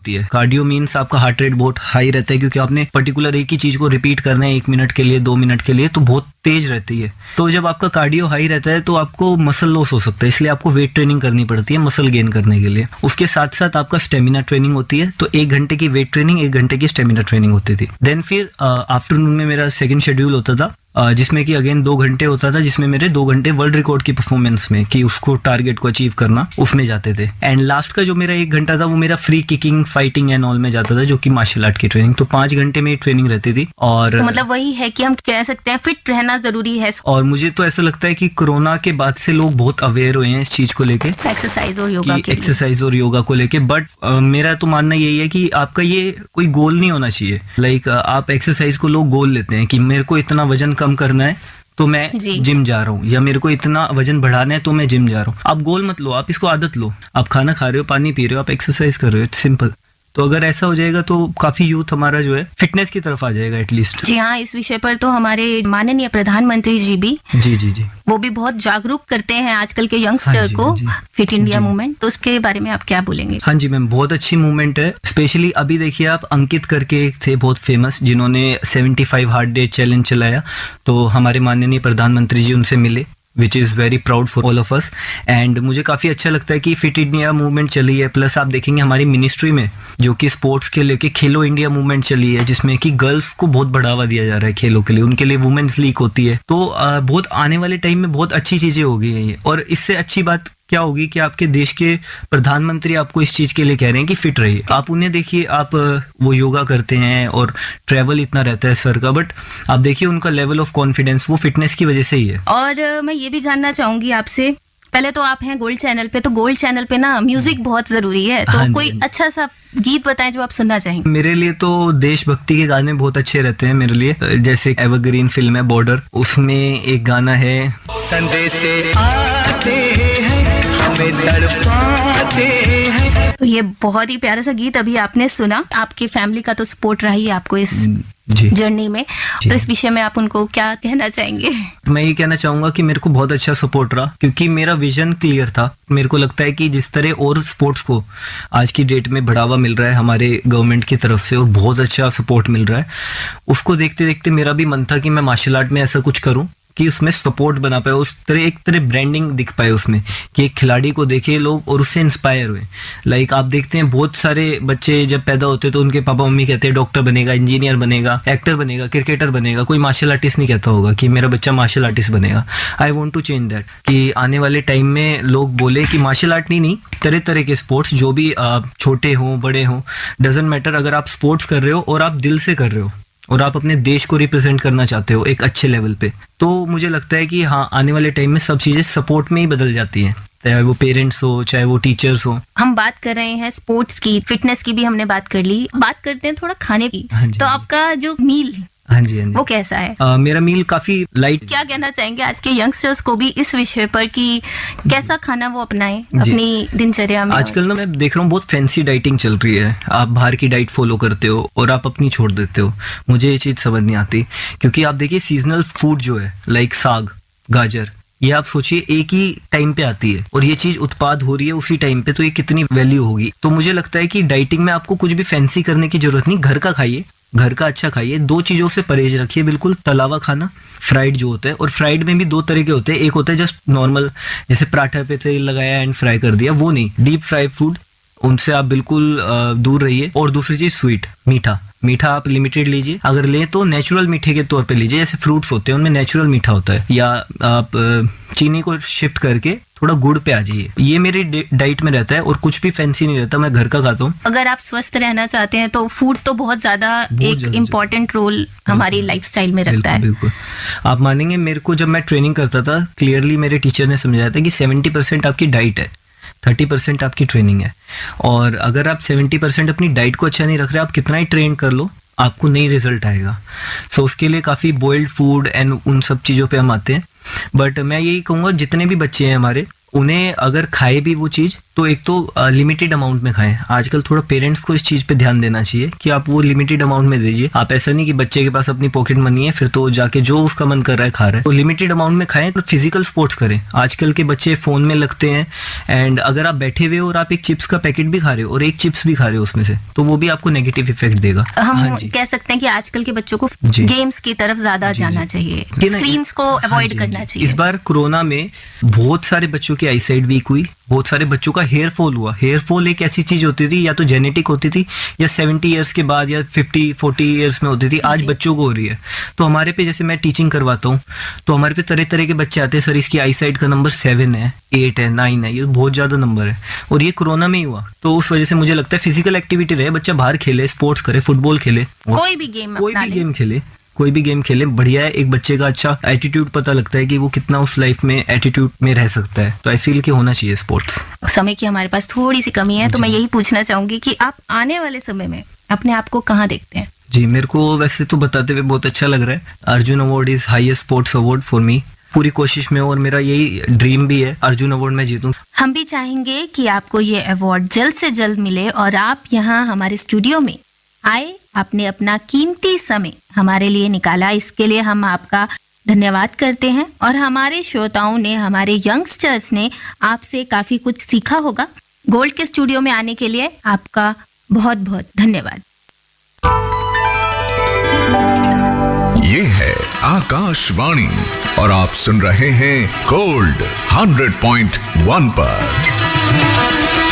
होती है। Cardio means आपका हार्ट रेट बहुत हाई रहता है, क्योंकि आपने पर्टिकुलर एक ही चीज को रिपीट करना है 1 मिनट के लिए, 2 मिनट के लिए, तो बहुत तेज रहती है। तो जब आपका कार्डियो हाई रहता है तो आपको मसल लॉस हो सकता है, इसलिए आपको वेट ट्रेनिंग करनी पड़ती है मसल गेन करने के लिए। उसके साथ साथ आपका स्टेमिना ट्रेनिंग होती है, तो 1 घंटे की वेट ट्रेनिंग, 1 घंटे की स्टेमिना ट्रेनिंग होती थी। देन फिर आफ्टरनून में मेरा सेकंड शेड्यूल होता था, जिसमें कि अगेन 2 घंटे होता था, जिसमें मेरे 2 घंटे वर्ल्ड रिकॉर्ड की परफॉर्मेंस में, कि उसको टारगेट को अचीव करना, उसमें जाते थे। एंड लास्ट का जो मेरा 1 घंटा था वो मेरा free kicking, fighting and all में जाता था, जो कि मार्शल आर्ट की ट्रेनिंग। तो 5 घंटे में ट्रेनिंग रहती थी। और तो मतलब वही है कि हम कह सकते हैं फिट रहना जरूरी है, और मुझे तो ऐसा लगता है कि कोरोना के बाद से लोग बहुत अवेयर हुए हैं इस चीज को लेके, एक्सरसाइज और योगा के लिए। एक्सरसाइज और योगा को लेके। बट मेरा तो मानना यही है कि आपका ये कोई गोल नहीं होना चाहिए। लाइक आप एक्सरसाइज को लोग गोल लेते हैं कि मेरे को इतना वजन कम करना है तो मैं जिम जा रहा हूँ, या मेरे को इतना वजन बढ़ाना है तो मैं जिम जा रहा हूँ। आप गोल मत लो, आप इसको आदत लो। आप खाना खा रहे हो, पानी पी रहे हो, आप एक्सरसाइज कर रहे हो, इट्स सिंपल। तो अगर ऐसा हो जाएगा तो काफी यूथ हमारा जो है फिटनेस की तरफ आ जाएगा एटलीस्ट। जी हाँ, इस विषय पर तो हमारे माननीय प्रधानमंत्री जी भी जी वो भी बहुत जागरूक करते हैं आजकल के यंगस्टर को, फिट इंडिया मूवमेंट। तो उसके बारे में आप क्या बोलेंगे? हाँ जी मैम, बहुत अच्छी मूवमेंट है। स्पेशली अभी देखिए आप, अंकित करके एक थे बहुत फेमस, जिन्होंने 75 हार्ड डे चैलेंज चलाया। तो हमारे माननीय प्रधानमंत्री जी उनसे मिले, which is very proud for all of us. And मुझे काफ़ी अच्छा लगता है कि फिट इंडिया मूवमेंट चली है। प्लस आप देखेंगे हमारी मिनिस्ट्री में जो कि स्पोर्ट्स के लेके खेलो इंडिया मूवमेंट चली है, जिसमें कि गर्ल्स को बहुत बढ़ावा दिया जा रहा है खेलों के लिए। उनके लिए वुमेन्स लीग होती है। तो बहुत आने वाले टाइम में बहुत अच्छी चीज़ें हो गई हैं ये। और इससे अच्छी बात क्या होगी कि आपके देश के प्रधानमंत्री आपको इस चीज के लिए कह रहे हैं कि फिट रहिए। आप उन्हें देखिए, आप वो योगा करते हैं और ट्रैवल इतना रहता है सर का, बट आप देखिए उनका लेवल ऑफ कॉन्फिडेंस वो फिटनेस की वजह से ही है। और मैं ये भी जानना चाहूंगी आपसे, पहले तो आप हैं गोल्ड चैनल पे, तो गोल्ड चैनल पे ना म्यूजिक बहुत जरूरी है, तो कोई अच्छा सा गीत बताएं जो आप सुनना चाहेंगे। मेरे लिए तो देशभक्ति के गाने बहुत अच्छे रहते हैं मेरे लिए। जैसे एवरग्रीन फिल्म है बॉर्डर, उसमें एक गाना है, संदेश से आते हैं हमें तड़पाते हैं। तो ये बहुत ही प्यारा सा गीत अभी आपने सुना। आपकी फैमिली का तो सपोर्ट रहा ही आपको इस जर्नी में, तो इस विषय में आप उनको क्या कहना चाहेंगे? मैं ये कहना चाहूंगा कि मेरे को बहुत अच्छा सपोर्ट रहा, क्योंकि मेरा विजन क्लियर था। मेरे को लगता है कि जिस तरह और स्पोर्ट्स को आज की डेट में बढ़ावा मिल रहा है हमारे गवर्नमेंट की तरफ से और बहुत अच्छा सपोर्ट मिल रहा है, उसको देखते देखते मेरा भी मन था कि मैं मार्शल आर्ट में ऐसा कुछ करूं कि उसमें सपोर्ट बना पाए, उस तरह एक तरह ब्रांडिंग दिख पाए उसमें, कि एक खिलाड़ी को देखे लोग और उससे इंस्पायर हुए। लाइक आप देखते हैं बहुत सारे बच्चे जब पैदा होते हैं तो उनके पापा मम्मी कहते हैं डॉक्टर बनेगा, इंजीनियर बनेगा, एक्टर बनेगा, क्रिकेटर बनेगा। कोई मार्शल आर्टिस्ट नहीं कहता होगा कि मेरा बच्चा मार्शल आर्टिस्ट बनेगा। I want to change that, कि आने वाले टाइम में लोग बोले कि मार्शल आर्ट नहीं, तरह तरह के स्पोर्ट्स, जो भी छोटे हों बड़े हों, डजेंट मैटर, अगर आप स्पोर्ट्स कर रहे हो और आप दिल से कर रहे हो और आप अपने देश को रिप्रेजेंट करना चाहते हो एक अच्छे लेवल पे, तो मुझे लगता है कि हाँ, आने वाले टाइम में सब चीजें सपोर्ट में ही बदल जाती हैं, चाहे वो पेरेंट्स हो, चाहे वो टीचर्स हो। हम बात कर रहे हैं स्पोर्ट्स की, फिटनेस की भी हमने बात कर ली, बात करते हैं थोड़ा खाने की। तो आपका जो मील हाँ जी वो कैसा है? मेरा मील काफी लाइट। क्या कहना चाहेंगे आज के यंगस्टर्स को भी इस विषय पर कि कैसा खाना वो अपनाएं अपनी दिनचर्या में? आजकल ना मैं देख रहा हूँ बहुत फैंसी डाइटिंग चल रही है। आप बाहर की डाइट फॉलो करते हो और आप अपनी छोड़ देते हो। मुझे ये चीज समझ नहीं आती, क्योंकि आप देखिए सीजनल फूड जो है, लाइक साग, गाजर, ये आप सोचिए एक ही टाइम पे आती है और ये चीज उत्पाद हो रही है उसी टाइम पे, तो ये कितनी वैल्यू होगी। तो मुझे लगता है कि डाइटिंग में आपको कुछ भी फैंसी करने की जरूरत नहीं। घर का खाइए, घर का अच्छा खाइए। 2 चीजों से परहेज रखिए बिल्कुल, तला हुआ खाना, फ्राइड जो होता है। और फ्राइड में भी 2 तरह के होते हैं, एक होता है जस्ट नॉर्मल, जैसे पराठा पे तेल लगाया एंड फ्राई कर दिया, वो नहीं। डीप फ्राई फूड, उनसे आप बिल्कुल दूर रहिए। और दूसरी चीज स्वीट, मीठा आप लिमिटेड लीजिए। अगर लें तो नेचुरल मीठे के तौर पे लीजिए, जैसे फ्रूट्स होते हैं उनमें नेचुरल मीठा होता है। या आप चीनी को शिफ्ट करके थोड़ा गुड़ पे आ जाइए। ये मेरी डाइट में रहता है और कुछ भी फैंसी नहीं रहता, मैं घर का खाता हूँ। अगर आप स्वस्थ रहना चाहते हैं तो फूड तो बहुत ज्यादा एक इम्पोर्टेंट रोल हमारी लाइफस्टाइल में रखता है। बिल्कुल, आप मानेंगे, मेरे को जब मैं ट्रेनिंग करता था, क्लियरली मेरे टीचर ने समझाया था कि 70% आपकी डाइट है, 30% आपकी ट्रेनिंग है। और अगर आप 70% अपनी डाइट को अच्छा नहीं रख रहे, आप कितना ही ट्रेन कर लो, आपको नहीं रिजल्ट आएगा। सो उसके लिए काफ़ी बॉइल्ड फूड एंड उन सब चीज़ों पे हम आते हैं। बट मैं यही कहूँगा, जितने भी बच्चे हैं हमारे, उन्हें अगर खाए भी वो चीज़ तो एक तो लिमिटेड अमाउंट में खाएं। आजकल थोड़ा पेरेंट्स को इस चीज़ पे ध्यान देना चाहिए कि आप वो लिमिटेड अमाउंट में दीजिए। आप ऐसा नहीं कि बच्चे के पास अपनी पॉकेट मनी है फिर तो जाके जो उसका मन कर रहा है खा रहा है। तो लिमिटेड अमाउंट में खाएं, तो फिजिकल स्पोर्ट्स करें। आजकल के बच्चे फ़ोन में लगते हैं, एंड अगर आप बैठे हुए और आप एक चिप्स का पैकेट भी खा रहे हो और एक चिप्स भी खा रहे हो उसमें से, तो वो भी आपको नेगेटिव इफेक्ट देगा। हम कह सकते हैं कि आजकल के बच्चों को गेम्स की तरफ ज्यादा जाना चाहिए, स्क्रीन्स को अवॉइड करना चाहिए। इस बार कोरोना में बहुत सारे बच्चों की आई साइट वीक हुई, बहुत सारे बच्चों का हेयर फॉल हुआ। हेयर फॉल एक ऐसी चीज होती थी, या तो जेनेटिक होती थी या 70 ईयर्स के बाद या 50-40 ईयर्स में होती थी, आज बच्चों को हो रही है। तो हमारे पे, जैसे मैं टीचिंग करवाता हूँ, तो हमारे पे तरह तरह के बच्चे आते हैं, सर इसकी आई साइट का नंबर 7 है, 8 है, 9 है, ये बहुत ज्यादा नंबर है, और ये कोरोना में ही हुआ। तो उस वजह से मुझे लगता है फिजिकल एक्टिविटी रहे, बच्चा बाहर खेले, स्पोर्ट्स करे, फुटबॉल खेले, कोई भी गेम खेले, कोई भी गेम खेले, बढ़िया है। एक बच्चे का अच्छा एटीट्यूड पता लगता है कि वो कितना उस लाइफ में एटीट्यूड में रह सकता है। तो आई फील कि होना चाहिए स्पोर्ट्स। समय की हमारे पास थोड़ी सी कमी है, तो मैं यही पूछना चाहूंगी कि आप आने वाले समय में अपने आप को कहाँ देखते हैं? जी, मेरे को वैसे तो बताते हुए बहुत अच्छा लग रहा है। Arjun award is highest sports award for me. पूरी कोशिश में, और मेरा यही ड्रीम भी है अर्जुन अवार्ड में जीतूं। हम भी चाहेंगे कि आपको ये अवार्ड जल्द से जल्द मिले और आप यहाँ हमारे स्टूडियो में आए, आपने अपना कीमती समय हमारे लिए निकाला, इसके लिए हम आपका धन्यवाद करते हैं। और हमारे श्रोताओं ने, हमारे यंगस्टर्स ने आपसे काफी कुछ सीखा होगा। गोल्ड के स्टूडियो में आने के लिए आपका बहुत बहुत धन्यवाद। ये है आकाशवाणी और आप सुन रहे हैं गोल्ड 100.1 पर।